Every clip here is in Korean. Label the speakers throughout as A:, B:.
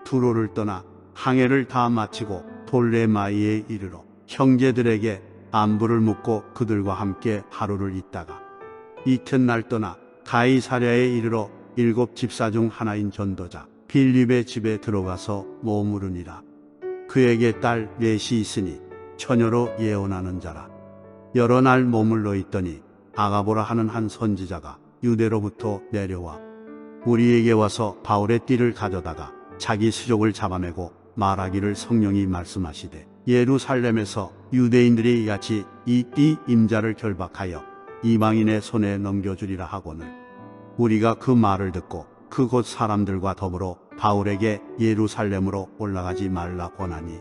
A: 두로를 떠나 항해를 다 마치고 돌레마이에 이르러 형제들에게 안부를 묻고 그들과 함께 하루를 있다가 이튿날 떠나 가이사랴에 이르러 7 집사 중 하나인 전도자 빌립의 집에 들어가서 머무르니라. 그에게 딸 넷이 있으니 처녀로 예언하는 자라. 여러 날 머물러 있더니 아가보라 하는 한 선지자가 유대로부터 내려와 우리에게 와서 바울의 띠를 가져다가 자기 수족을 잡아내고 말하기를 성령이 말씀하시되 예루살렘에서 유대인들이 같이 이 띠 임자를 결박하여 이방인의 손에 넘겨주리라 하거늘 우리가 그 말을 듣고 그곳 사람들과 더불어 바울에게 예루살렘으로 올라가지 말라 권하니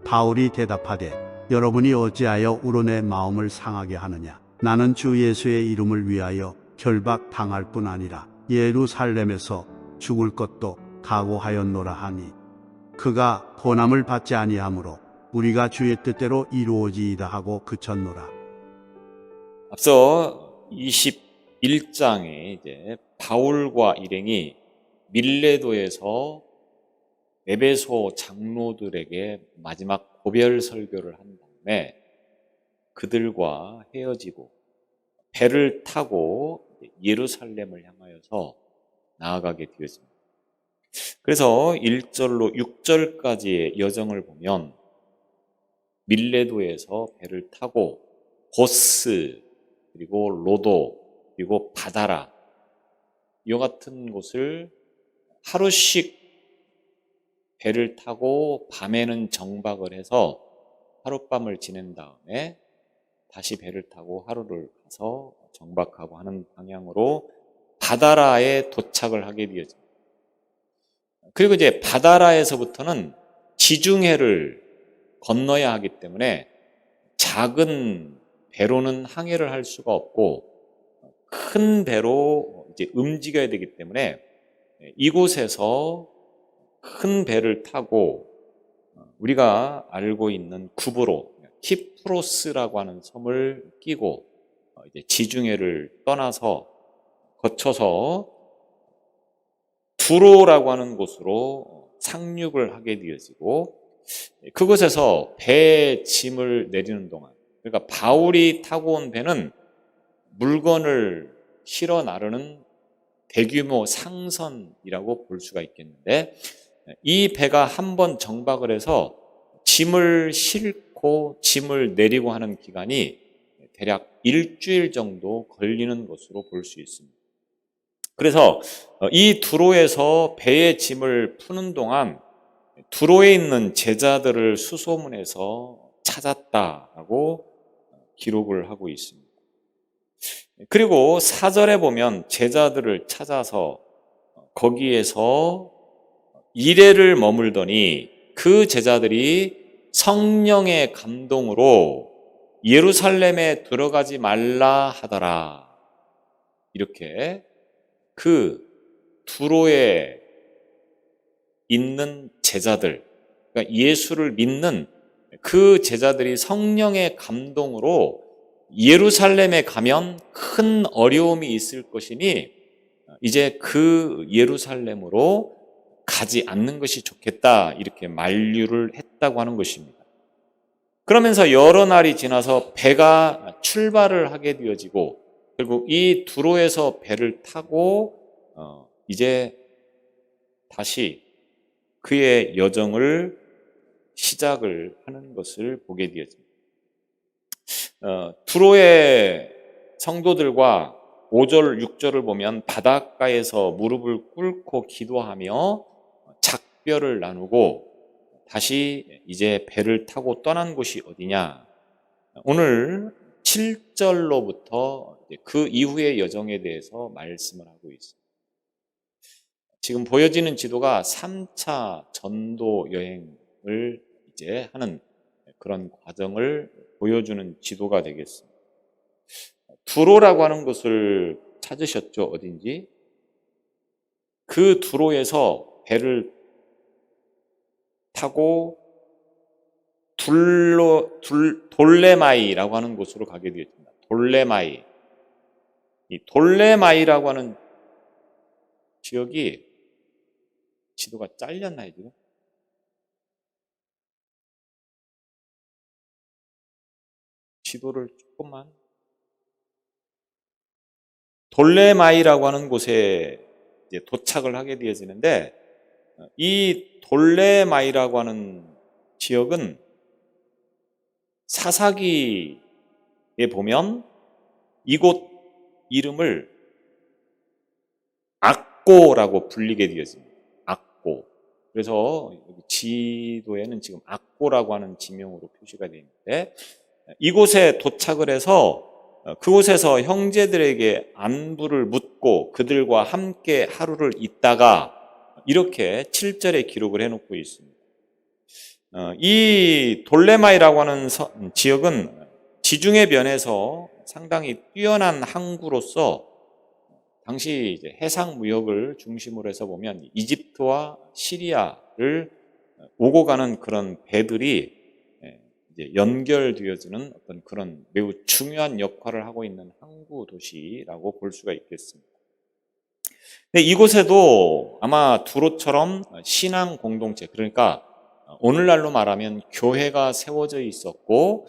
A: 바울이 대답하되 여러분이 어찌하여 우러내 마음을 상하게 하느냐. 나는 주 예수의 이름을 위하여 결박당할 뿐 아니라 예루살렘에서 죽을 것도 각오하였노라 하니 그가 고난을 받지 아니하므로 우리가 주의 뜻대로 이루어지이다 하고 그쳤노라.
B: 앞서 21장에 이제 바울과 일행이 밀레도에서 에베소 장로들에게 마지막 고별 설교를 한 다음에 그들과 헤어지고 배를 타고 예루살렘을 향하여서 나아가게 되었습니다. 그래서 1절로 6절까지의 여정을 보면 밀레도에서 배를 타고 고스 그리고 로도 그리고 바다라 이와 같은 곳을 하루씩 배를 타고 밤에는 정박을 해서 하룻밤을 지낸 다음에 다시 배를 타고 하루를 가서 정박하고 하는 방향으로 바다라에 도착을 하게 되었습니다. 그리고 이제 바다라에서부터는 지중해를 건너야 하기 때문에 작은 배로는 항해를 할 수가 없고 큰 배로 이제 움직여야 되기 때문에 이곳에서 큰 배를 타고 우리가 알고 있는 구브로 키프로스라고 하는 섬을 끼고 이제 지중해를 떠나서 거쳐서 두로라고 하는 곳으로 상륙을 하게 되어지고 그곳에서 배에 짐을 내리는 동안 그러니까 바울이 타고 온 배는 물건을 실어 나르는 대규모 상선이라고 볼 수가 있겠는데 이 배가 한번 정박을 해서 짐을 싣고 짐을 내리고 하는 기간이 대략 일주일 정도 걸리는 것으로 볼 수 있습니다. 그래서 이 두로에서 배의 짐을 푸는 동안 두로에 있는 제자들을 수소문해서 찾았다라고 기록을 하고 있습니다. 그리고 4절에 보면 제자들을 찾아서 거기에서 이레를 머물더니 그 제자들이 성령의 감동으로 예루살렘에 들어가지 말라 하더라. 이렇게 그 두로에 있는 제자들, 그러니까 예수를 믿는 그 제자들이 성령의 감동으로 예루살렘에 가면 큰 어려움이 있을 것이니 이제 그 예루살렘으로 가지 않는 것이 좋겠다 이렇게 만류를 했다고 하는 것입니다. 그러면서 여러 날이 지나서 배가 출발을 하게 되어지고 결국 이 두로에서 배를 타고 이제 다시 그의 여정을 시작을 하는 것을 보게 되었습니다. 두로의 성도들과 5절, 6절을 보면 바닷가에서 무릎을 꿇고 기도하며 작별을 나누고 다시 이제 배를 타고 떠난 곳이 어디냐. 오늘 7절로부터 그 이후의 여정에 대해서 말씀을 하고 있습니다. 지금 보여지는 지도가 3차 전도 여행을 이제 하는 그런 과정을 보여주는 지도가 되겠습니다. 두로라고 하는 곳을 찾으셨죠? 어딘지? 그 두로에서 배를 타고 돌레마이라고 하는 곳으로 가게 되었습니다. 돌레마이. 이 돌레마이라고 하는 지역이 지도가 잘렸나요, 지금? 지도를 조금만. 돌레마이라고 하는 곳에 이제 도착을 하게 되어지는데, 이 돌레마이라고 하는 지역은 사사기에 보면 이곳 이름을 악고라고 불리게 되어집니다. 악고. 그래서 여기 지도에는 지금 악고라고 하는 지명으로 표시가 되어 있는데, 이곳에 도착을 해서 그곳에서 형제들에게 안부를 묻고 그들과 함께 하루를 있다가 이렇게 7절에 기록을 해놓고 있습니다. 이 돌레마이라고 하는 지역은 지중해 변에서 상당히 뛰어난 항구로서 당시 이제 해상 무역을 중심으로 해서 보면 이집트와 시리아를 오고 가는 그런 배들이 이제 연결되어지는 어떤 그런 매우 중요한 역할을 하고 있는 항구 도시라고 볼 수가 있겠습니다. 근데 이곳에도 아마 두로처럼 신앙 공동체, 그러니까 오늘날로 말하면 교회가 세워져 있었고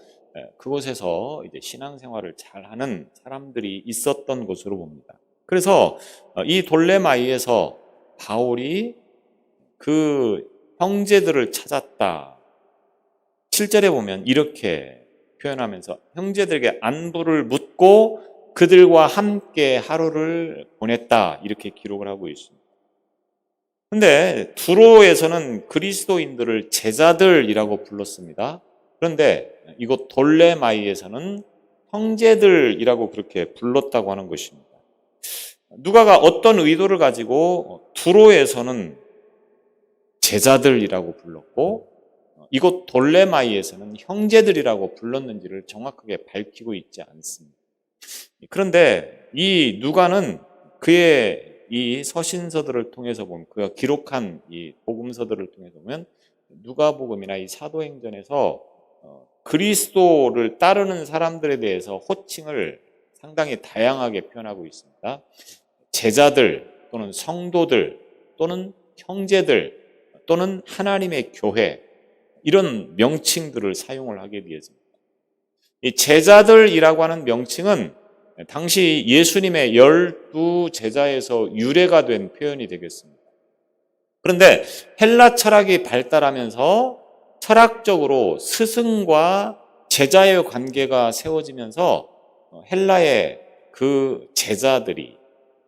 B: 그곳에서 이제 신앙생활을 잘하는 사람들이 있었던 곳으로 봅니다. 그래서 이 돌레마이에서 바울이 그 형제들을 찾았다. 7절에 보면 이렇게 표현하면서 형제들에게 안부를 묻고 그들과 함께 하루를 보냈다. 이렇게 기록을 하고 있습니다. 그런데 두로에서는 그리스도인들을 제자들이라고 불렀습니다. 그런데 이곳 돌레마이에서는 형제들이라고 그렇게 불렀다고 하는 것입니다. 누가가 어떤 의도를 가지고 두로에서는 제자들이라고 불렀고 이곳 돌레마이에서는 형제들이라고 불렀는지를 정확하게 밝히고 있지 않습니다. 그런데 이 누가는 그의 이 서신서들을 통해서 보면, 그가 기록한 이 복음서들을 통해서 보면 누가복음이나 이 사도행전에서 그리스도를 따르는 사람들에 대해서 호칭을 상당히 다양하게 표현하고 있습니다. 제자들 또는 성도들 또는 형제들 또는 하나님의 교회, 이런 명칭들을 사용을 하게 되었습니다. 이 제자들이라고 하는 명칭은 당시 예수님의 12 제자에서 유래가 된 표현이 되겠습니다. 그런데 헬라 철학이 발달하면서 철학적으로 스승과 제자의 관계가 세워지면서 헬라의 그 제자들이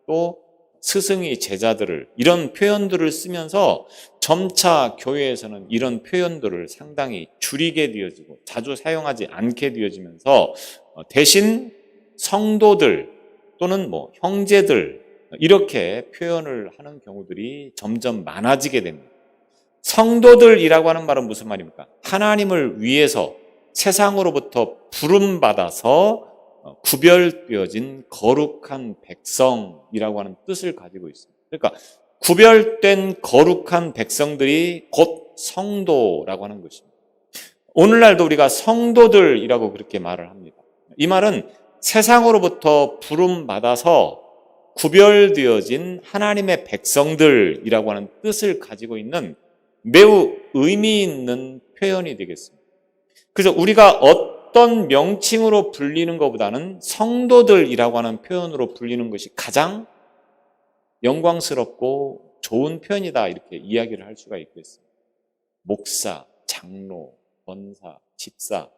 B: 또 스승이 제자들을, 이런 표현들을 쓰면서 점차 교회에서는 이런 표현들을 상당히 줄이게 되어지고 자주 사용하지 않게 되어지면서 대신 성도들 또는 형제들 이렇게 표현을 하는 경우들이 점점 많아지게 됩니다. 성도들이라고 하는 말은 무슨 말입니까? 하나님을 위해서 세상으로부터 부름받아서 구별되어진 거룩한 백성이라고 하는 뜻을 가지고 있습니다. 그러니까 구별된 거룩한 백성들이 곧 성도라고 하는 것입니다. 오늘날도 우리가 성도들이라고 그렇게 말을 합니다. 이 말은 세상으로부터 부름받아서 구별되어진 하나님의 백성들이라고 하는 뜻을 가지고 있는 매우 의미 있는 표현이 되겠습니다. 그래서 우리가 어떤 명칭으로 불리는 것보다는 성도들이라고 하는 표현으로 불리는 것이 가장 영광스럽고 좋은 표현이다, 이렇게 이야기를 할 수가 있겠습니다. 목사, 장로, 권사, 집사,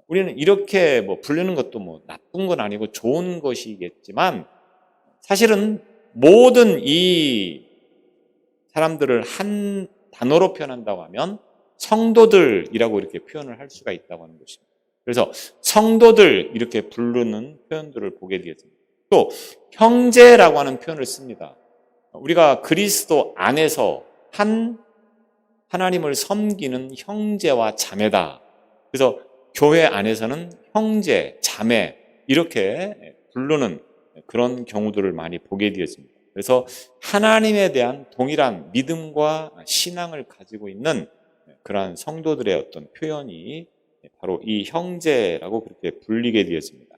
B: 우리는 이렇게 부르는 것도 나쁜 건 아니고 좋은 것이겠지만 사실은 모든 이 사람들을 한 단어로 표현한다고 하면 성도들이라고 이렇게 표현을 할 수가 있다고 하는 것입니다. 그래서 성도들 이렇게 부르는 표현들을 보게 되었습니다. 또 형제라고 하는 표현을 씁니다. 우리가 그리스도 안에서 하나님을 섬기는 형제와 자매다. 그래서 교회 안에서는 형제, 자매 이렇게 부르는 그런 경우들을 많이 보게 되었습니다. 그래서 하나님에 대한 동일한 믿음과 신앙을 가지고 있는 그러한 성도들의 어떤 표현이 바로 이 형제라고 그렇게 불리게 되었습니다.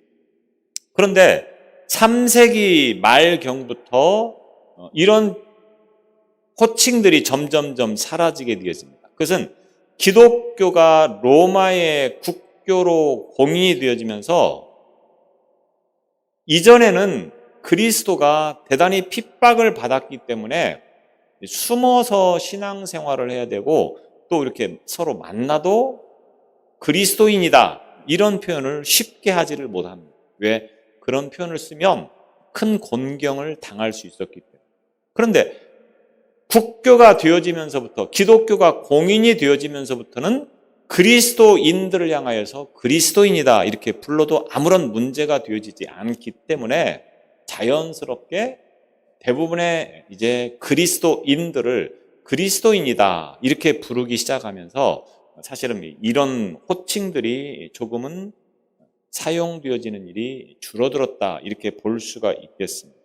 B: 그런데 3세기 말경부터 이런 호칭들이 점점점 사라지게 되어집니다. 그것은 기독교가 로마의 국교로 공인이 되어지면서 이전에는 그리스도가 대단히 핍박을 받았기 때문에 숨어서 신앙생활을 해야 되고 또 이렇게 서로 만나도 그리스도인이다 이런 표현을 쉽게 하지를 못합니다. 왜? 그런 표현을 쓰면 큰 곤경을 당할 수 있었기 때문에. 그런데 국교가 되어지면서부터 기독교가 공인이 되어지면서부터는 그리스도인들을 향하여서 그리스도인이다 이렇게 불러도 아무런 문제가 되어지지 않기 때문에 자연스럽게 대부분의 이제 그리스도인들을 그리스도인이다 이렇게 부르기 시작하면서 사실은 이런 호칭들이 조금은 사용되어지는 일이 줄어들었다 이렇게 볼 수가 있겠습니다.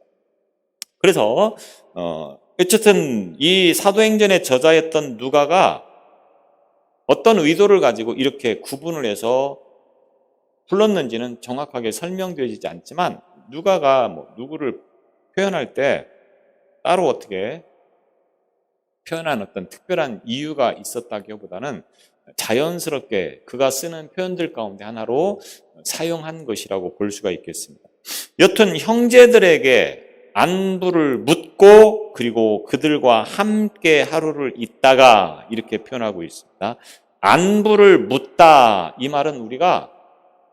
B: 그래서 어쨌든 이 사도행전의 저자였던 누가가 어떤 의도를 가지고 이렇게 구분을 해서 불렀는지는 정확하게 설명되어지지 않지만 누가가 누구를 표현할 때 따로 어떻게 표현한 어떤 특별한 이유가 있었다기보다는 자연스럽게 그가 쓰는 표현들 가운데 하나로 사용한 것이라고 볼 수가 있겠습니다. 여튼 형제들에게 안부를 묻고 그리고 그들과 함께 하루를 있다가 이렇게 표현하고 있습니다. 안부를 묻다 이 말은 우리가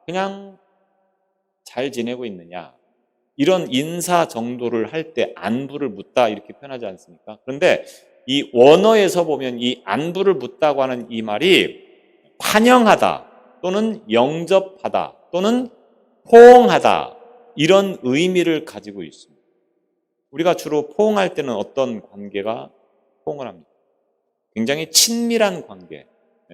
B: 그냥 잘 지내고 있느냐 이런 인사 정도를 할 때 안부를 묻다 이렇게 표현하지 않습니까? 그런데 이 원어에서 보면 이 안부를 묻다고 하는 이 말이 환영하다 또는 영접하다 또는 포옹하다 이런 의미를 가지고 있습니다. 우리가 주로 포옹할 때는 어떤 관계가 포옹을 합니까? 굉장히 친밀한 관계,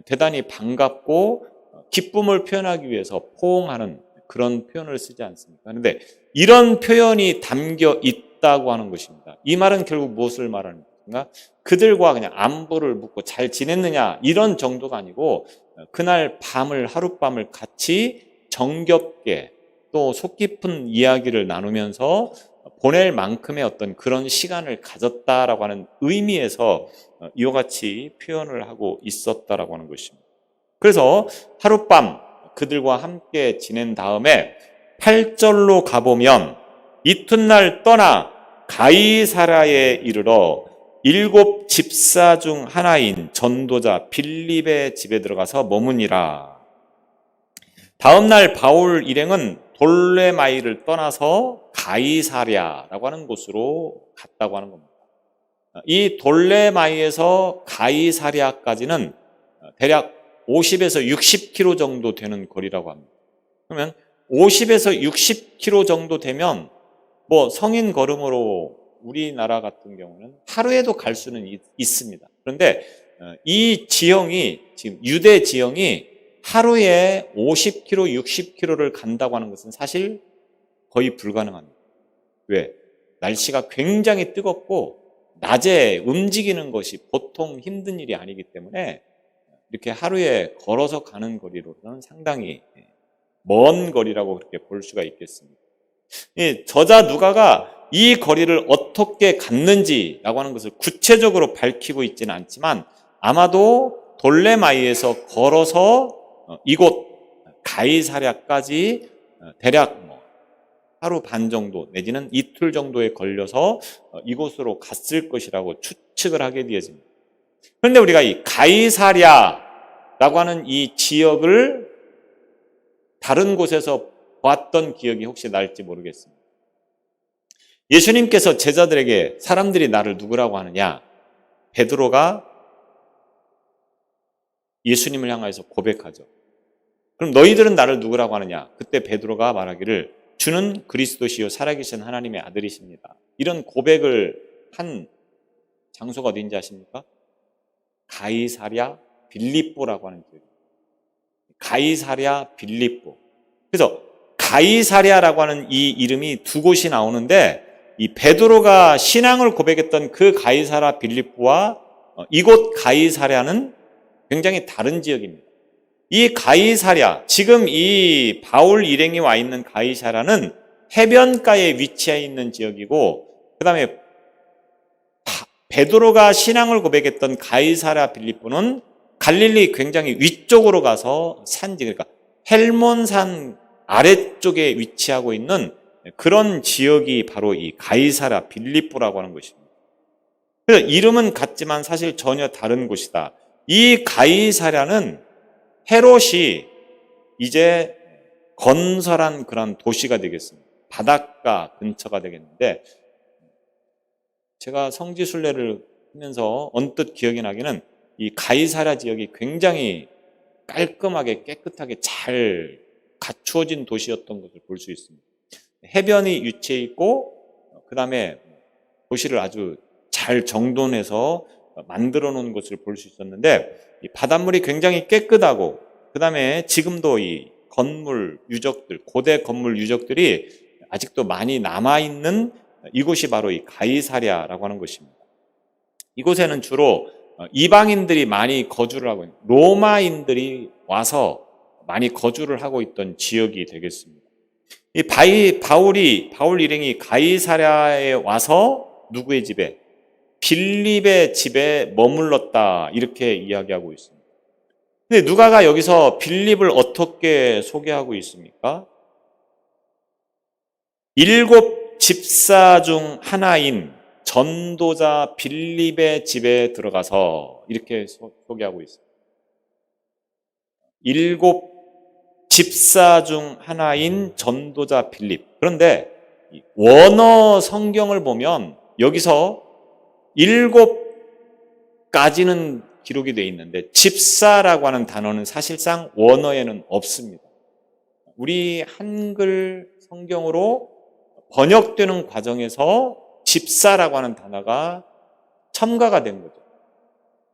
B: 대단히 반갑고 기쁨을 표현하기 위해서 포옹하는 그런 표현을 쓰지 않습니까? 그런데 이런 표현이 담겨 있다고 하는 것입니다. 이 말은 결국 무엇을 말하는 것인가? 그들과 그냥 안부를 묻고 잘 지냈느냐 이런 정도가 아니고 그날 밤을 하룻밤을 같이 정겹게 또 속 깊은 이야기를 나누면서 보낼 만큼의 어떤 그런 시간을 가졌다라고 하는 의미에서 이와 같이 표현을 하고 있었다라고 하는 것입니다. 그래서 하룻밤 그들과 함께 지낸 다음에 8절로 가보면 이튿날 떠나 가이사랴에 이르러 7 집사 중 하나인 전도자 빌립의 집에 들어가서 머무니라. 다음날 바울 일행은 돌레마이를 떠나서 가이사랴라고 하는 곳으로 갔다고 하는 겁니다. 이 돌레마이에서 가이사랴까지는 대략 50에서 60km 정도 되는 거리라고 합니다. 그러면 50에서 60km 정도 되면 성인 걸음으로 우리나라 같은 경우는 하루에도 갈 수는 있습니다. 그런데 이 지형이 지금 유대 지형이 하루에 50km, 60km를 간다고 하는 것은 사실 거의 불가능합니다. 왜? 날씨가 굉장히 뜨겁고 낮에 움직이는 것이 보통 힘든 일이 아니기 때문에 이렇게 하루에 걸어서 가는 거리로는 상당히 먼 거리라고 그렇게 볼 수가 있겠습니다. 저자 누가가 이 거리를 어떻게 갔는지라고 하는 것을 구체적으로 밝히고 있지는 않지만 아마도 돌레마이에서 걸어서 이곳 가이사랴까지 대략 하루 반 정도 내지는 이틀 정도에 걸려서 이곳으로 갔을 것이라고 추측을 하게 되어집니다. 그런데 우리가 이 가이사랴라고 하는 이 지역을 다른 곳에서 봤던 기억이 혹시 날지 모르겠습니다. 예수님께서 제자들에게 사람들이 나를 누구라고 하느냐? 베드로가 예수님을 향해서 고백하죠. 그럼 너희들은 나를 누구라고 하느냐? 그때 베드로가 말하기를 주는 그리스도시요 살아계신 하나님의 아들이십니다. 이런 고백을 한 장소가 어딘지 아십니까? 가이사랴 빌립보라고 하는 지역입니다. 가이사랴 빌립보. 그래서 가이사랴라고 하는 이 이름이 두 곳이 나오는데 이 베드로가 신앙을 고백했던 그 가이사랴 빌립보와 이곳 가이사랴는 굉장히 다른 지역입니다. 이 가이사랴, 지금 이 바울 일행이 와 있는 가이사랴는 해변가에 위치해 있는 지역이고 그 다음에 베드로가 신앙을 고백했던 가이사랴 빌립보는 갈릴리 굉장히 위쪽으로 가서 산지, 그러니까 헬몬산 아래쪽에 위치하고 있는 그런 지역이 바로 이 가이사랴 빌립보라고 하는 것입니다. 그래서 이름은 같지만 사실 전혀 다른 곳이다. 이 가이사랴는 헤롯이 이제 건설한 그런 도시가 되겠습니다. 바닷가 근처가 되겠는데, 제가 성지순례를 하면서 언뜻 기억이 나기는 이 가이사랴 지역이 굉장히 깔끔하게 깨끗하게 잘 갖추어진 도시였던 것을 볼 수 있습니다. 해변이 위치해 있고, 그 다음에 도시를 아주 잘 정돈해서 만들어 놓은 것을 볼 수 있었는데, 이 바닷물이 굉장히 깨끗하고, 그 다음에 지금도 이 건물 유적들, 고대 건물 유적들이 아직도 많이 남아있는 이곳이 바로 이 가이사랴라고 하는 것입니다. 이곳에는 주로 이방인들이 많이 거주를 하고 있는, 로마인들이 와서 많이 거주를 하고 있던 지역이 되겠습니다. 이 바울 일행이 가이사랴에 와서 누구의 집에? 빌립의 집에 머물렀다, 이렇게 이야기하고 있습니다. 근데 누가가 여기서 빌립을 어떻게 소개하고 있습니까? 7 집사 중 하나인 전도자 빌립의 집에 들어가서 이렇게 소개하고 있습니다. 7 집사 중 하나인 전도자 빌립. 그런데 원어 성경을 보면 여기서 7가지는 기록이 되어 있는데 집사라고 하는 단어는 사실상 원어에는 없습니다. 우리 한글 성경으로 번역되는 과정에서 집사라고 하는 단어가 첨가가 된 거죠.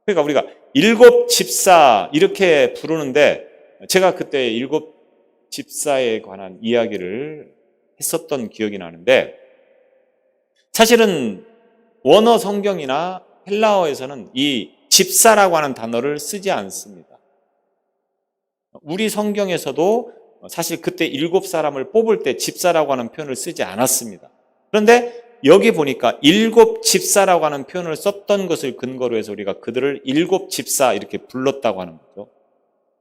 B: 그러니까 우리가 7 집사 이렇게 부르는데, 제가 그때 7 집사에 관한 이야기를 했었던 기억이 나는데, 사실은 원어 성경이나 헬라어에서는 이 집사라고 하는 단어를 쓰지 않습니다. 우리 성경에서도 사실 그때 7사람을 뽑을 때 집사라고 하는 표현을 쓰지 않았습니다. 그런데 여기 보니까 7 집사라고 하는 표현을 썼던 것을 근거로 해서 우리가 그들을 7 집사 이렇게 불렀다고 하는 거죠.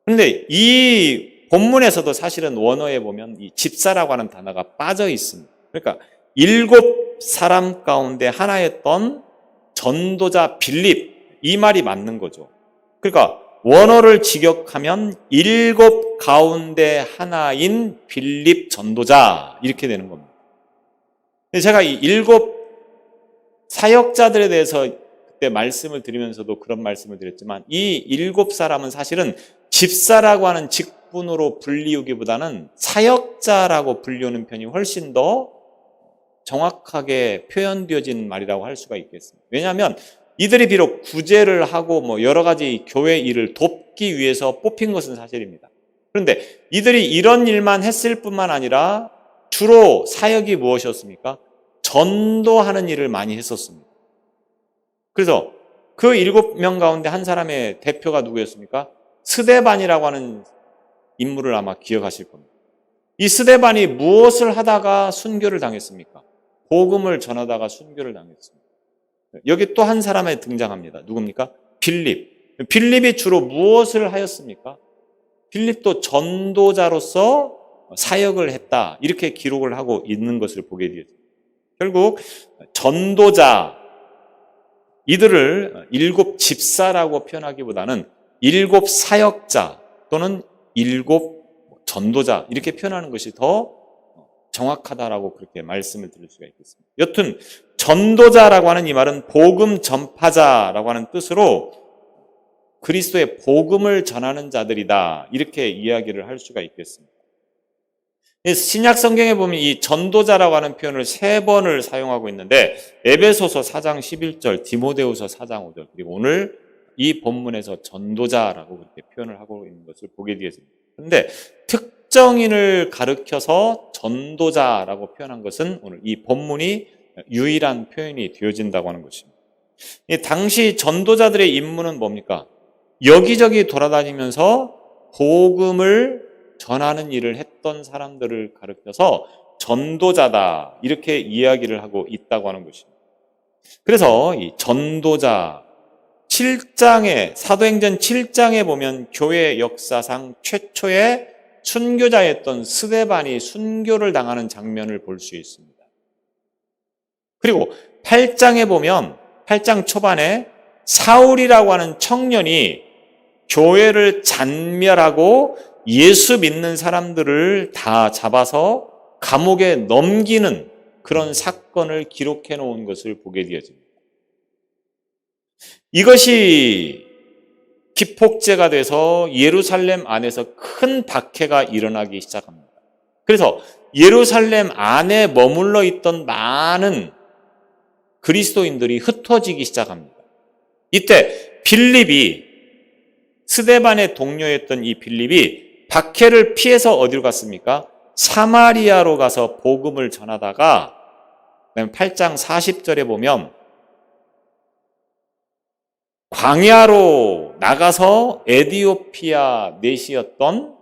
B: 그런데 이 본문에서도 사실은 원어에 보면 이 집사라고 하는 단어가 빠져 있습니다. 그러니까 7 사람 가운데 하나였던 전도자 빌립, 이 말이 맞는 거죠. 그러니까 원어를 직역하면 7 가운데 하나인 빌립 전도자, 이렇게 되는 겁니다. 제가 이 7 사역자들에 대해서 그때 말씀을 드리면서도 그런 말씀을 드렸지만, 이 7 사람은 사실은 집사라고 하는 직분으로 불리우기보다는 사역자라고 불리우는 편이 훨씬 더 정확하게 표현되어진 말이라고 할 수가 있겠습니다. 왜냐하면 이들이 비록 구제를 하고 여러 가지 교회 일을 돕기 위해서 뽑힌 것은 사실입니다. 그런데 이들이 이런 일만 했을 뿐만 아니라 주로 사역이 무엇이었습니까? 전도하는 일을 많이 했었습니다. 그래서 그 7명 가운데 한 사람의 대표가 누구였습니까? 스데반이라고 하는 인물을 아마 기억하실 겁니다. 이 스데반이 무엇을 하다가 순교를 당했습니까? 복음을 전하다가 순교를 당했습니다. 여기 또 한 사람이 등장합니다. 누굽니까? 빌립. 빌립이 주로 무엇을 하였습니까? 빌립도 전도자로서 사역을 했다, 이렇게 기록을 하고 있는 것을 보게 되었습니다. 결국 전도자, 이들을 7 집사라고 표현하기보다는 7 사역자 또는 7 전도자, 이렇게 표현하는 것이 더 정확하다라고 그렇게 말씀을 드릴 수가 있겠습니다. 여튼 전도자라고 하는 이 말은 복음 전파자라고 하는 뜻으로 그리스도의 복음을 전하는 자들이다, 이렇게 이야기를 할 수가 있겠습니다. 신약 성경에 보면 이 전도자라고 하는 표현을 3번을 사용하고 있는데, 에베소서 4장 11절, 디모데후서 4장 5절, 그리고 오늘 이 본문에서 전도자라고 그렇게 표현을 하고 있는 것을 보게 되었습니다. 그런데 특정인을 가르쳐서 전도자라고 표현한 것은 오늘 이 본문이 유일한 표현이 되어진다고 하는 것입니다. 당시 전도자들의 임무는 뭡니까? 여기저기 돌아다니면서 복음을 전하는 일을 했던 사람들을 가르쳐서 전도자다, 이렇게 이야기를 하고 있다고 하는 것입니다. 그래서 이 전도자 7장에, 사도행전 7장에 보면 교회 역사상 최초의 순교자였던 스데반이 순교를 당하는 장면을 볼 수 있습니다. 그리고 8장에 보면 8장 초반에 사울이라고 하는 청년이 교회를 잔멸하고 예수 믿는 사람들을 다 잡아서 감옥에 넘기는 그런 사건을 기록해 놓은 것을 보게 되어집니다. 이것이 기폭제가 돼서 예루살렘 안에서 큰 박해가 일어나기 시작합니다. 그래서 예루살렘 안에 머물러 있던 많은 그리스도인들이 흩어지기 시작합니다. 이때 빌립이, 스데반의 동료였던 이 빌립이 박해를 피해서 어디로 갔습니까? 사마리아로 가서 복음을 전하다가 8장 40절에 보면 광야로 나가서 에디오피아 내시였던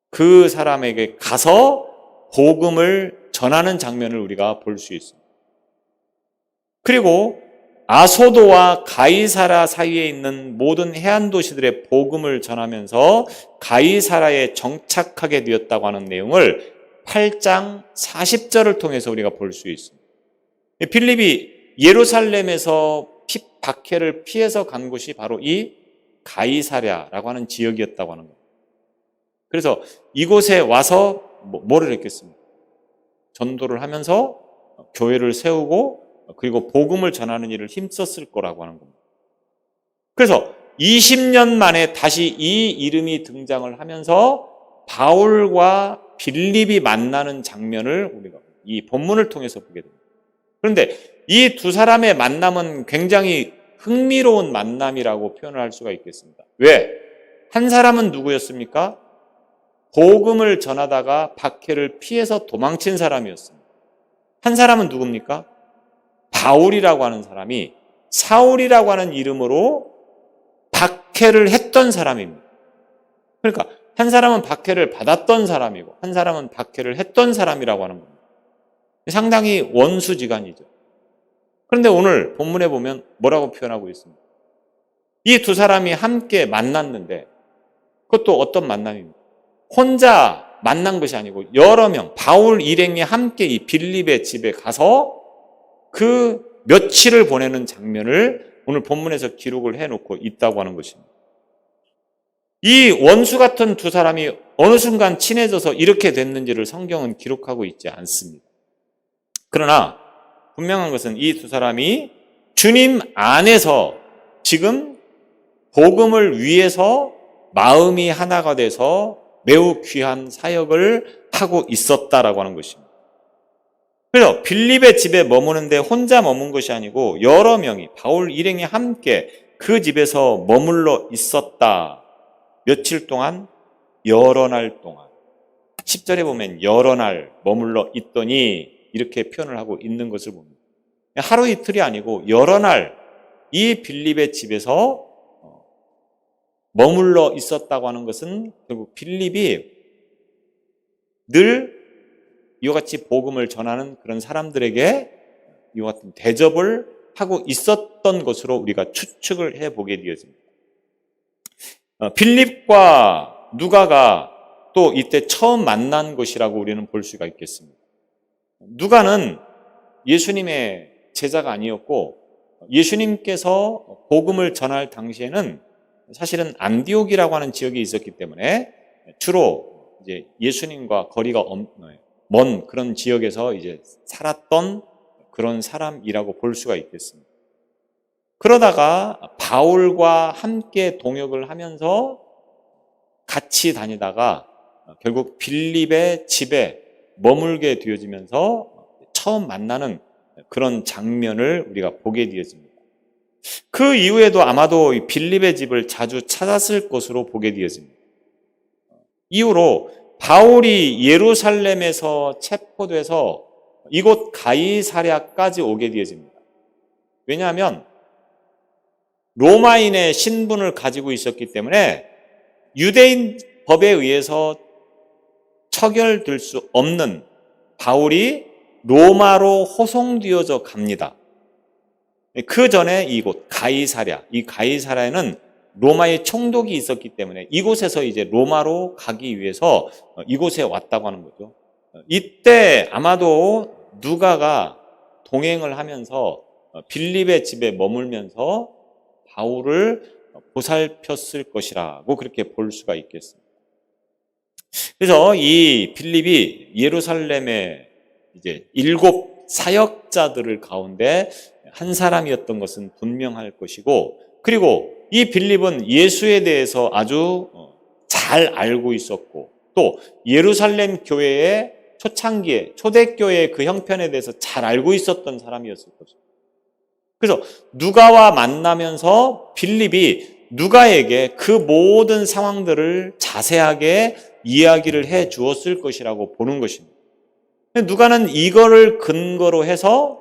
B: 그 사람에게 가서 복음을 전하는 장면을 우리가 볼 수 있습니다. 그리고 아소도와 가이사라 사이에 있는 모든 해안 도시들의 복음을 전하면서 가이사라에 정착하게 되었다고 하는 내용을 8장 40절을 통해서 우리가 볼 수 있습니다. 빌립이 예루살렘에서 박해를 피해서 간 곳이 바로 이 가이사랴라고 하는 지역이었다고 하는 겁니다. 그래서 이곳에 와서 뭐를 했겠습니까? 전도를 하면서 교회를 세우고 그리고 복음을 전하는 일을 힘썼을 거라고 하는 겁니다. 그래서 20년 만에 다시 이 이름이 등장을 하면서 바울과 빌립이 만나는 장면을 우리가 이 본문을 통해서 보게 됩니다. 그런데 이 두 사람의 만남은 굉장히 흥미로운 만남이라고 표현을 할 수가 있겠습니다. 왜? 한 사람은 누구였습니까? 복음을 전하다가 박해를 피해서 도망친 사람이었습니다. 한 사람은 누굽니까? 바울이라고 하는 사람이 사울이라고 하는 이름으로 박해를 했던 사람입니다. 그러니까 한 사람은 박해를 받았던 사람이고 한 사람은 박해를 했던 사람이라고 하는 겁니다. 상당히 원수지간이죠. 그런데 오늘 본문에 보면 뭐라고 표현하고 있습니까? 이 두 사람이 함께 만났는데 그것도 어떤 만남입니까? 혼자 만난 것이 아니고 여러 명, 바울 일행이 함께 이 빌립의 집에 가서 그 며칠을 보내는 장면을 오늘 본문에서 기록을 해놓고 있다고 하는 것입니다. 이 원수 같은 두 사람이 어느 순간 친해져서 이렇게 됐는지를 성경은 기록하고 있지 않습니다. 그러나 분명한 것은 이 두 사람이 주님 안에서 지금 복음을 위해서 마음이 하나가 돼서 매우 귀한 사역을 하고 있었다라고 하는 것입니다. 그래서 빌립의 집에 머무는데 혼자 머문 것이 아니고 여러 명이 바울 일행이 함께 그 집에서 머물러 있었다. 며칠 동안? 여러 날 동안. 10절에 보면 여러 날 머물러 있더니 이렇게 표현을 하고 있는 것을 봅니다. 하루 이틀이 아니고 여러 날 이 빌립의 집에서 머물러 있었다고 하는 것은 결국 빌립이 늘 이와 같이 복음을 전하는 그런 사람들에게 이와 같은 대접을 하고 있었던 것으로 우리가 추측을 해보게 되어집니다. 빌립과 누가가 또 이때 처음 만난 것이라고 우리는 볼 수가 있겠습니다. 누가는 예수님의 제자가 아니었고 예수님께서 복음을 전할 당시에는 사실은 안디옥이라고 하는 지역이 있었기 때문에 주로 이제 예수님과 거리가 먼 그런 지역에서 이제 살았던 그런 사람이라고 볼 수가 있겠습니다. 그러다가 바울과 함께 동역을 하면서 같이 다니다가 결국 빌립의 집에 머물게 되어지면서 처음 만나는 그런 장면을 우리가 보게 되어집니다. 그 이후에도 아마도 빌립의 집을 자주 찾았을 것으로 보게 되어집니다. 이후로 바울이 예루살렘에서 체포돼서 이곳 가이사랴까지 오게 되어집니다. 왜냐하면 로마인의 신분을 가지고 있었기 때문에 유대인 법에 의해서 처결될 수 없는 바울이 로마로 호송되어져 갑니다. 그 전에 이곳 가이사랴, 이 가이사랴에는 로마의 총독이 있었기 때문에 이곳에서 이제 로마로 가기 위해서 이곳에 왔다고 하는 거죠. 이때 아마도 누가가 동행을 하면서 빌립의 집에 머물면서 바울을 보살폈을 것이라고 그렇게 볼 수가 있겠습니다. 그래서 이 빌립이 예루살렘의 이제 7 사역자들을 가운데 한 사람이었던 것은 분명할 것이고, 그리고 이 빌립은 예수에 대해서 아주 잘 알고 있었고, 또 예루살렘 교회의 초창기에 초대교회의 그 형편에 대해서 잘 알고 있었던 사람이었을 것입니다. 그래서 누가와 만나면서 빌립이 누가에게 그 모든 상황들을 자세하게 이야기를 해 주었을 것이라고 보는 것입니다. 누가는 이거를 근거로 해서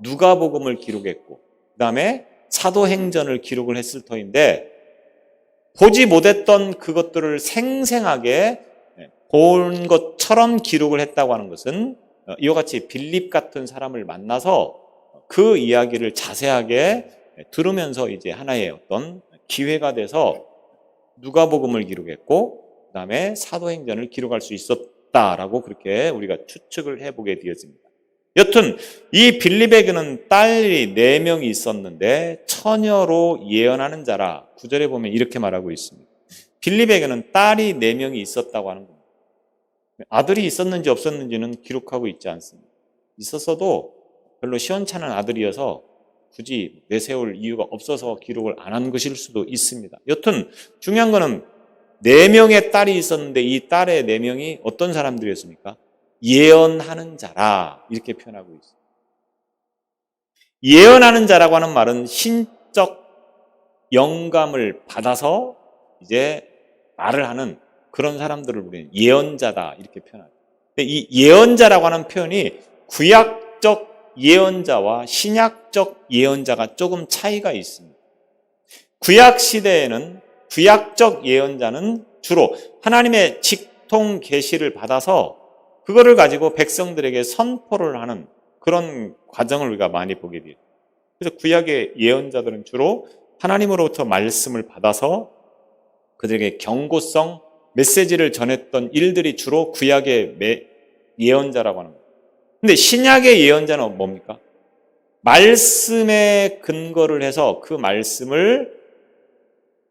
B: 누가복음을 기록했고, 그 다음에 사도행전을 기록을 했을 터인데, 보지 못했던 그것들을 생생하게 본 것처럼 기록을 했다고 하는 것은 이와 같이 빌립 같은 사람을 만나서 그 이야기를 자세하게 들으면서 이제 하나의 어떤 기회가 돼서 누가복음을 기록했고, 그 다음에 사도행전을 기록할 수 있었다라고 그렇게 우리가 추측을 해보게 되어집니다. 여튼 이 빌립에게는 딸이 4명이 있었는데 처녀로 예언하는 자라, 9절에 보면 이렇게 말하고 있습니다. 빌립에게는 딸이 4명이 있었다고 하는 겁니다. 아들이 있었는지 없었는지는 기록하고 있지 않습니다. 있었어도 별로 시원찮은 아들이어서 굳이 내세울 이유가 없어서 기록을 안 한 것일 수도 있습니다. 여튼 중요한 거는 4명의 딸이 있었는데 이 딸의 4명이 어떤 사람들이었습니까? 예언하는 자라, 이렇게 표현하고 있습니다. 예언하는 자라고 하는 말은 신적 영감을 받아서 이제 말을 하는 그런 사람들을 우리는 예언자다, 이렇게 표현합니다. 이 예언자라고 하는 표현이 구약적 예언자와 신약적 예언자가 조금 차이가 있습니다. 구약 시대에는 구약적 예언자는 주로 하나님의 직통 계시를 받아서 그거를 가지고 백성들에게 선포를 하는 그런 과정을 우리가 많이 보게 돼요. 그래서 구약의 예언자들은 주로 하나님으로부터 말씀을 받아서 그들에게 경고성 메시지를 전했던 일들이 주로 구약의 예언자라고 하는 거예요. 근데 신약의 예언자는 뭡니까? 말씀에 근거를 해서 그 말씀을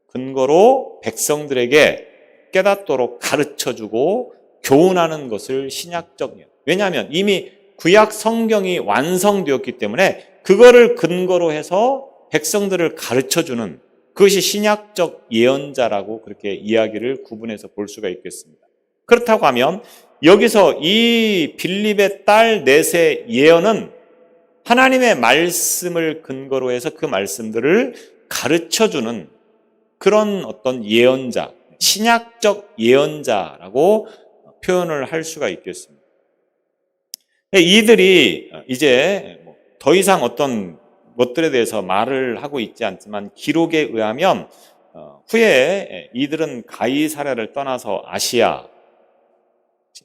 B: 근거로 백성들에게 깨닫도록 가르쳐주고 교훈하는 것을 신약적 예언. 왜냐하면 이미 구약 성경이 완성되었기 때문에 그거를 근거로 해서 백성들을 가르쳐주는, 그것이 신약적 예언자라고 그렇게 이야기를 구분해서 볼 수가 있겠습니다. 그렇다고 하면 여기서 이 빌립의 딸 넷의 예언은 하나님의 말씀을 근거로 해서 그 말씀들을 가르쳐주는 그런 어떤 예언자, 신약적 예언자라고 표현을 할 수가 있겠습니다. 이들이 이제 더 이상 어떤 것들에 대해서 말을 하고 있지 않지만 기록에 의하면 후에 이들은 가이사랴를 떠나서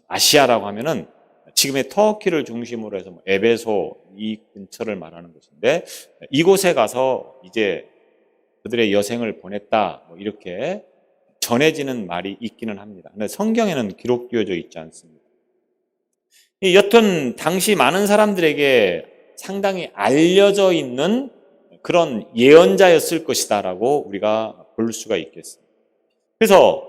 B: 아시아라고 하면은 지금의 터키를 중심으로 해서 에베소 이 근처를 말하는 것인데, 이곳에 가서 이제 그들의 여생을 보냈다, 이렇게 전해지는 말이 있기는 합니다. 근데 성경에는 기록되어져 있지 않습니다. 여튼 당시 많은 사람들에게 상당히 알려져 있는 그런 예언자였을 것이다라고 우리가 볼 수가 있겠습니다. 그래서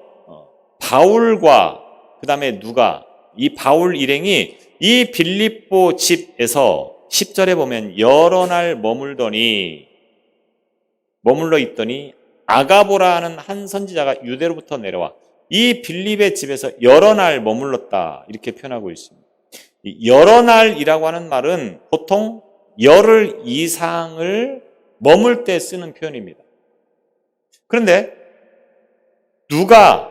B: 바울과 그 다음에 누가, 이 바울 일행이 이 빌립보 집에서 10절에 보면 여러 날 머물러 있더니 아가보라는 한 선지자가 유대로부터 내려와 이 빌립의 집에서 여러 날 머물렀다, 이렇게 표현하고 있습니다. 여러 날이라고 하는 말은 보통 열흘 이상을 머물 때 쓰는 표현입니다. 그런데 누가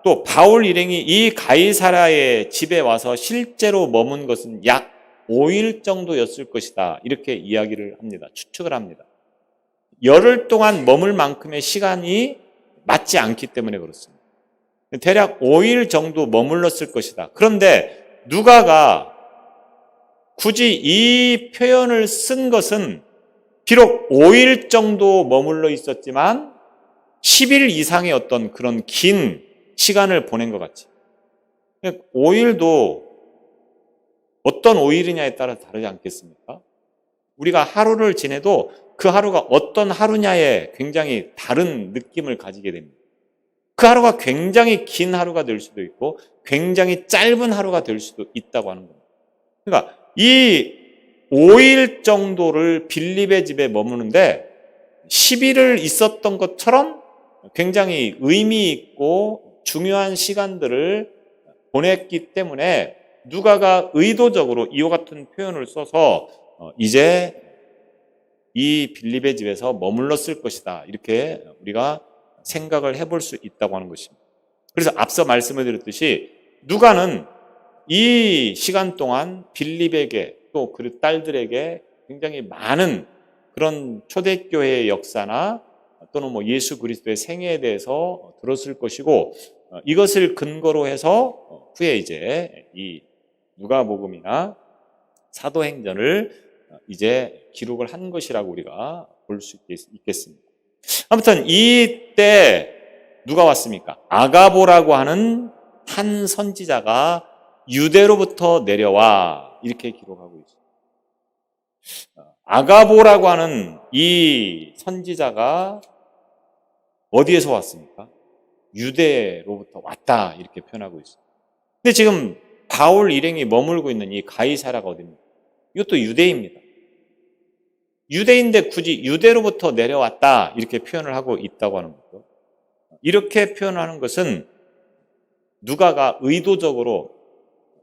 B: 또 바울 일행이 이 가이사랴의 집에 와서 실제로 머문 것은 약 5일 정도였을 것이다, 이렇게 이야기를 합니다. 추측을 합니다. 열흘 동안 머물 만큼의 시간이 맞지 않기 때문에 그렇습니다. 대략 5일 정도 머물렀을 것이다. 그런데 누가가 굳이 이 표현을 쓴 것은 비록 5일 정도 머물러 있었지만 10일 이상의 어떤 그런 긴 시간을 보낸 것 같이. 5일도 어떤 5일이냐에 따라 다르지 않겠습니까? 우리가 하루를 지내도 그 하루가 어떤 하루냐에 굉장히 다른 느낌을 가지게 됩니다. 그 하루가 굉장히 긴 하루가 될 수도 있고 굉장히 짧은 하루가 될 수도 있다고 하는 겁니다. 그러니까 이 5일 정도를 빌립의 집에 머무는데 10일을 있었던 것처럼 굉장히 의미 있고 중요한 시간들을 보냈기 때문에 누가가 의도적으로 이와 같은 표현을 써서 이제 이 빌립의 집에서 머물렀을 것이다. 이렇게 우리가 생각을 해볼 수 있다고 하는 것입니다. 그래서 앞서 말씀을 드렸듯이 누가는 이 시간 동안 빌립에게 또 그 딸들에게 굉장히 많은 그런 초대교회의 역사나 또는 뭐 예수 그리스도의 생애에 대해서 들었을 것이고 이것을 근거로 해서 후에 이제 이 누가복음이나 사도행전을 이제 기록을 한 것이라고 우리가 볼 수 있겠습니다. 아무튼 이때 누가 왔습니까? 아가보라고 하는 한 선지자가 유대로부터 내려와 이렇게 기록하고 있습니다. 아가보라고 하는 이 선지자가 어디에서 왔습니까? 유대로부터 왔다 이렇게 표현하고 있습니다. 근데 지금 바울 일행이 머물고 있는 이 가이사랴가 어디입니까? 이것도 유대입니다. 유대인데 굳이 유대로부터 내려왔다 이렇게 표현을 하고 있다고 하는 거죠. 이렇게 표현하는 것은 누가가 의도적으로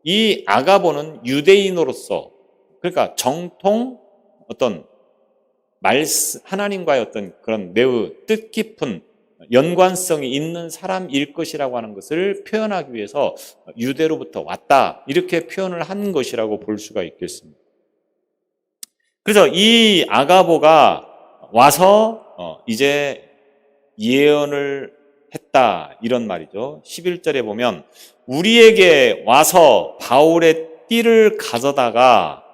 B: 이 아가보는 유대인으로서 그러니까 정통 어떤 말씀 하나님과의 어떤 그런 매우 뜻깊은 연관성이 있는 사람일 것이라고 하는 것을 표현하기 위해서 유대로부터 왔다 이렇게 표현을 한 것이라고 볼 수가 있겠습니다. 그래서 이 아가보가 와서 이제 예언을 했다 이런 말이죠. 11절에 보면 우리에게 와서 바울의 띠를 가져다가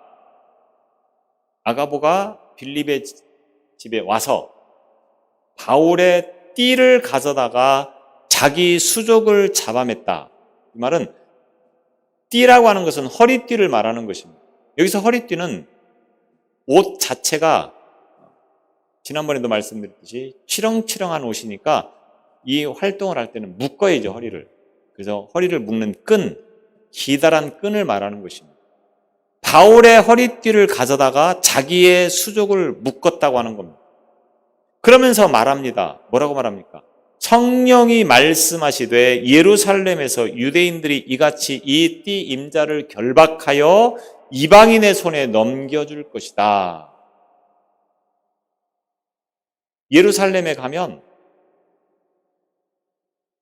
B: 아가보가 빌립의 집에 와서 바울의 띠를 가져다가 자기 수족을 잡아맸다. 이 말은 띠라고 하는 것은 허리띠를 말하는 것입니다. 여기서 허리띠는 옷 자체가 지난번에도 말씀드렸듯이 치렁치렁한 옷이니까 이 활동을 할 때는 묶어야죠, 허리를. 그래서 허리를 묶는 끈, 기다란 끈을 말하는 것입니다. 바울의 허리띠를 가져다가 자기의 수족을 묶었다고 하는 겁니다. 그러면서 말합니다. 뭐라고 말합니까? 성령이 말씀하시되 예루살렘에서 유대인들이 이같이 이 띠 임자를 결박하여 이방인의 손에 넘겨줄 것이다. 예루살렘에 가면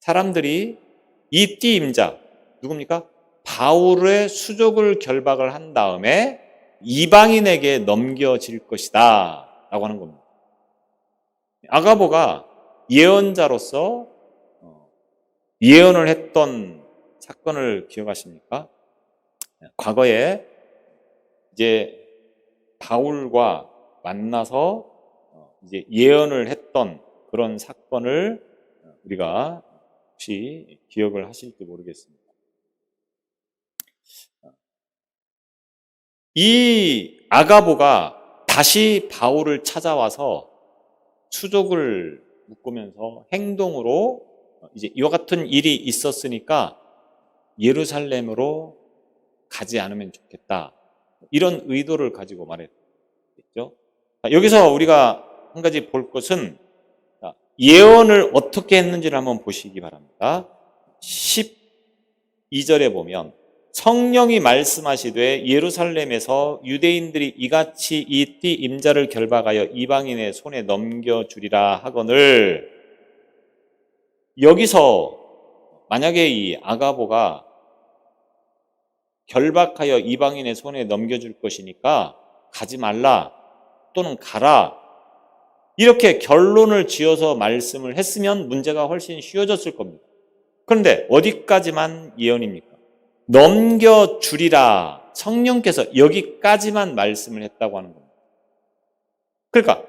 B: 사람들이 이 띠 임자, 누굽니까? 바울의 수족을 결박을 한 다음에 이방인에게 넘겨질 것이다 라고 하는 겁니다. 아가보가 예언자로서 예언을 했던 사건을 기억하십니까? 과거에 이제 바울과 만나서 이제 예언을 했던 그런 사건을 우리가 혹시 기억을 하실지 모르겠습니다. 이 아가보가 다시 바울을 찾아와서 수족을 묶으면서 행동으로 이제 이와 같은 일이 있었으니까 예루살렘으로 가지 않으면 좋겠다. 이런 의도를 가지고 말했죠. 여기서 우리가 한 가지 볼 것은 예언을 어떻게 했는지를 한번 보시기 바랍니다. 12절에 보면 성령이 말씀하시되 예루살렘에서 유대인들이 이같이 이 띠 임자를 결박하여 이방인의 손에 넘겨주리라 하거늘, 여기서 만약에 이 아가보가 결박하여 이방인의 손에 넘겨줄 것이니까 가지 말라 또는 가라 이렇게 결론을 지어서 말씀을 했으면 문제가 훨씬 쉬워졌을 겁니다. 그런데 어디까지만 예언입니까? 넘겨주리라 성령께서 여기까지만 말씀을 했다고 하는 겁니다. 그러니까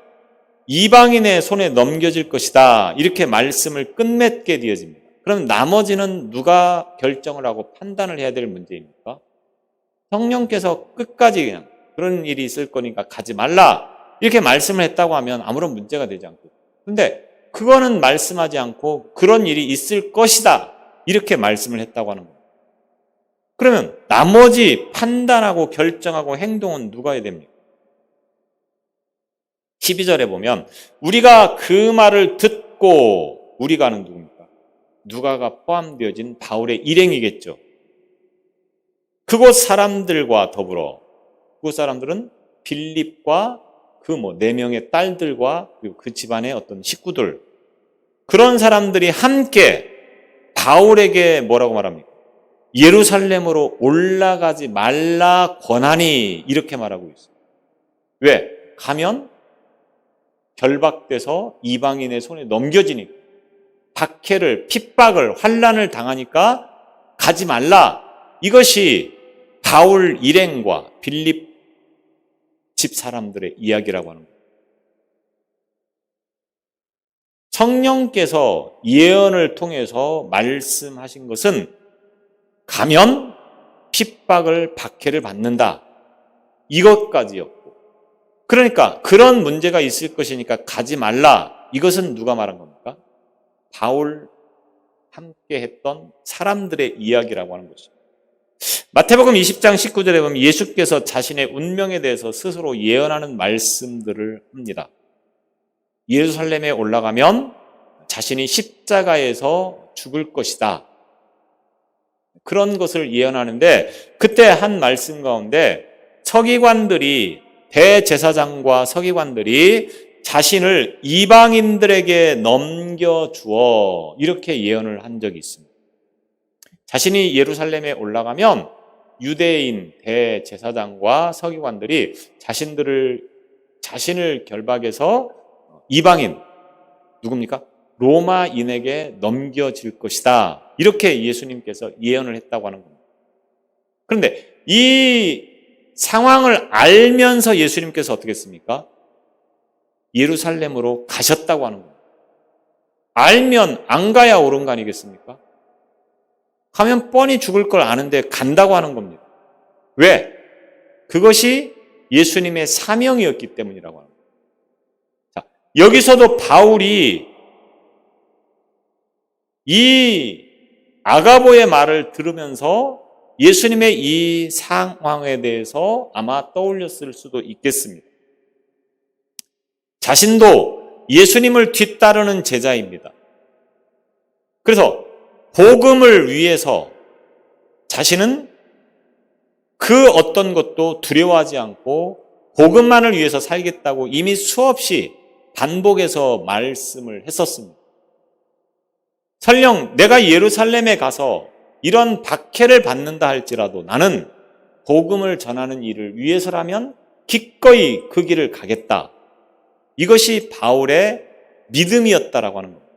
B: 이방인의 손에 넘겨질 것이다 이렇게 말씀을 끝맺게 되어집니다. 그럼 나머지는 누가 결정을 하고 판단을 해야 될 문제입니까? 성령께서 끝까지 그냥 그런 일이 있을 거니까 가지 말라 이렇게 말씀을 했다고 하면 아무런 문제가 되지 않거든요. 그런데 그거는 말씀하지 않고 그런 일이 있을 것이다 이렇게 말씀을 했다고 하는 겁니다. 그러면 나머지 판단하고 결정하고 행동은 누가 해야 됩니까? 12절에 보면 우리가 그 말을 듣고 우리가는 누굽니까? 누가가 포함되어진 바울의 일행이겠죠. 그곳 사람들과 더불어 그곳 사람들은 빌립과 그 4명의 딸들과 그리고 그 집안의 어떤 식구들 그런 사람들이 함께 바울에게 뭐라고 말합니까? 예루살렘으로 올라가지 말라 권하니 이렇게 말하고 있어요. 왜? 가면 결박돼서 이방인의 손에 넘겨지니까 박해를 핍박을 환난을 당하니까 가지 말라. 이것이 바울 일행과 빌립 집 사람들의 이야기라고 하는 거예요. 성령께서 예언을 통해서 말씀하신 것은 가면 핍박을 박해를 받는다. 이것까지였고 그러니까 그런 문제가 있을 것이니까 가지 말라. 이것은 누가 말한 겁니까? 바울 함께 했던 사람들의 이야기라고 하는 것이죠. 마태복음 20장 19절에 보면 예수께서 자신의 운명에 대해서 스스로 예언하는 말씀들을 합니다. 예루살렘에 올라가면 자신이 십자가에서 죽을 것이다. 그런 것을 예언하는데 그때 한 말씀 가운데 서기관들이 대제사장과 서기관들이 자신을 이방인들에게 넘겨주어 이렇게 예언을 한 적이 있습니다. 자신이 예루살렘에 올라가면 유대인 대제사장과 서기관들이 자신을 결박해서 이방인 누굽니까? 로마인에게 넘겨질 것이다. 이렇게 예수님께서 예언을 했다고 하는 겁니다. 그런데 이 상황을 알면서 예수님께서 어떻게 했습니까? 예루살렘으로 가셨다고 하는 겁니다. 알면 안 가야 옳은 거 아니겠습니까? 가면 뻔히 죽을 걸 아는데 간다고 하는 겁니다. 왜? 그것이 예수님의 사명이었기 때문이라고 합니다. 자, 여기서도 바울이 이 아가보의 말을 들으면서 예수님의 이 상황에 대해서 아마 떠올렸을 수도 있겠습니다. 자신도 예수님을 뒤따르는 제자입니다. 그래서 복음을 위해서 자신은 그 어떤 것도 두려워하지 않고 복음만을 위해서 살겠다고 이미 수없이 반복해서 말씀을 했었습니다. 설령 내가 예루살렘에 가서 이런 박해를 받는다 할지라도 나는 복음을 전하는 일을 위해서라면 기꺼이 그 길을 가겠다. 이것이 바울의 믿음이었다라고 하는 겁니다.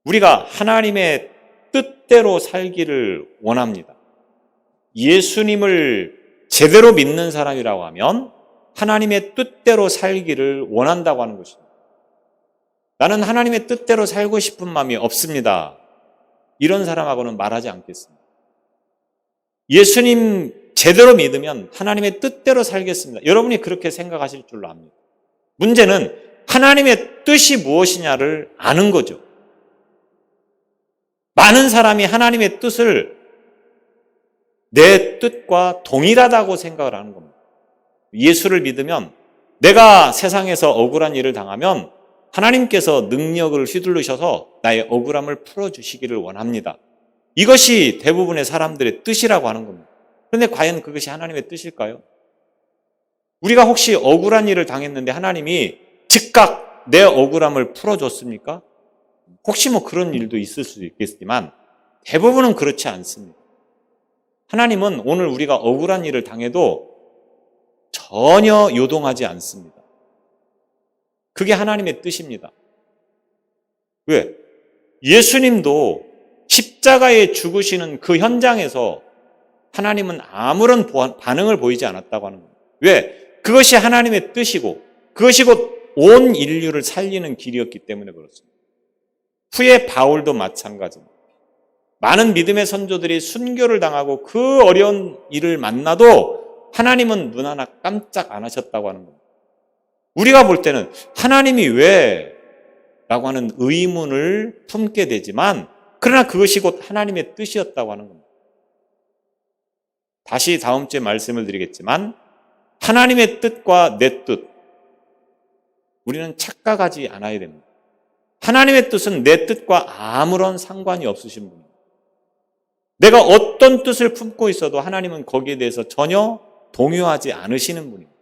B: 우리가 하나님의 뜻대로 살기를 원합니다. 예수님을 제대로 믿는 사람이라고 하면 하나님의 뜻대로 살기를 원한다고 하는 것입니다. 나는 하나님의 뜻대로 살고 싶은 마음이 없습니다. 이런 사람하고는 말하지 않겠습니다. 예수님 제대로 믿으면 하나님의 뜻대로 살겠습니다. 여러분이 그렇게 생각하실 줄로 압니다. 문제는 하나님의 뜻이 무엇이냐를 아는 거죠. 많은 사람이 하나님의 뜻을 내 뜻과 동일하다고 생각을 하는 겁니다. 예수를 믿으면 내가 세상에서 억울한 일을 당하면 하나님께서 능력을 휘둘르셔서 나의 억울함을 풀어주시기를 원합니다. 이것이 대부분의 사람들의 뜻이라고 하는 겁니다. 그런데 과연 그것이 하나님의 뜻일까요? 우리가 혹시 억울한 일을 당했는데 하나님이 즉각 내 억울함을 풀어줬습니까? 혹시 그런 일도 있을 수도 있겠지만 대부분은 그렇지 않습니다. 하나님은 오늘 우리가 억울한 일을 당해도 전혀 요동하지 않습니다. 그게 하나님의 뜻입니다. 왜? 예수님도 십자가에 죽으시는 그 현장에서 하나님은 아무런 반응을 보이지 않았다고 하는 겁니다. 왜? 그것이 하나님의 뜻이고 그것이 곧 온 인류를 살리는 길이었기 때문에 그렇습니다. 후에 바울도 마찬가지입니다. 많은 믿음의 선조들이 순교를 당하고 그 어려운 일을 만나도 하나님은 눈 하나 깜짝 안 하셨다고 하는 겁니다. 우리가 볼 때는 하나님이 왜? 라고 하는 의문을 품게 되지만 그러나 그것이 곧 하나님의 뜻이었다고 하는 겁니다. 다시 다음 주에 말씀을 드리겠지만 하나님의 뜻과 내 뜻, 우리는 착각하지 않아야 됩니다. 하나님의 뜻은 내 뜻과 아무런 상관이 없으신 분입니다. 내가 어떤 뜻을 품고 있어도 하나님은 거기에 대해서 전혀 동요하지 않으시는 분입니다.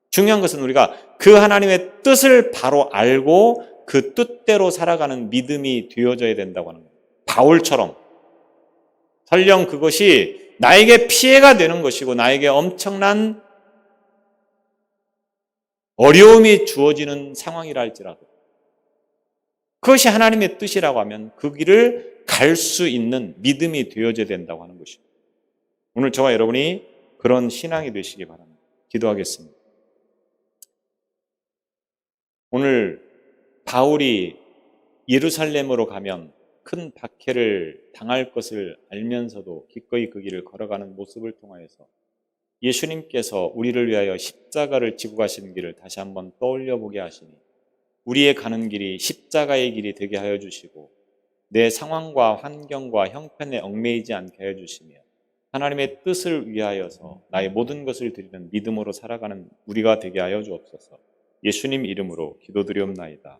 B: 중요한 것은 우리가 그 하나님의 뜻을 바로 알고 그 뜻대로 살아가는 믿음이 되어져야 된다고 하는 겁니다. 바울처럼 설령 그것이 나에게 피해가 되는 것이고 나에게 엄청난 어려움이 주어지는 상황이라 할지라도 그것이 하나님의 뜻이라고 하면 그 길을 갈 수 있는 믿음이 되어져야 된다고 하는 것입니다. 오늘 저와 여러분이 그런 신앙이 되시기 바랍니다. 기도하겠습니다. 오늘 바울이 예루살렘으로 가면 큰 박해를 당할 것을 알면서도 기꺼이 그 길을 걸어가는 모습을 통하여서 예수님께서 우리를 위하여 십자가를 지고 가신 길을 다시 한번 떠올려 보게 하시니 우리의 가는 길이 십자가의 길이 되게 하여 주시고 내 상황과 환경과 형편에 얽매이지 않게 하여 주시며 하나님의 뜻을 위하여서 나의 모든 것을 드리는 믿음으로 살아가는 우리가 되게 하여 주옵소서. 예수님 이름으로 기도드리옵나이다.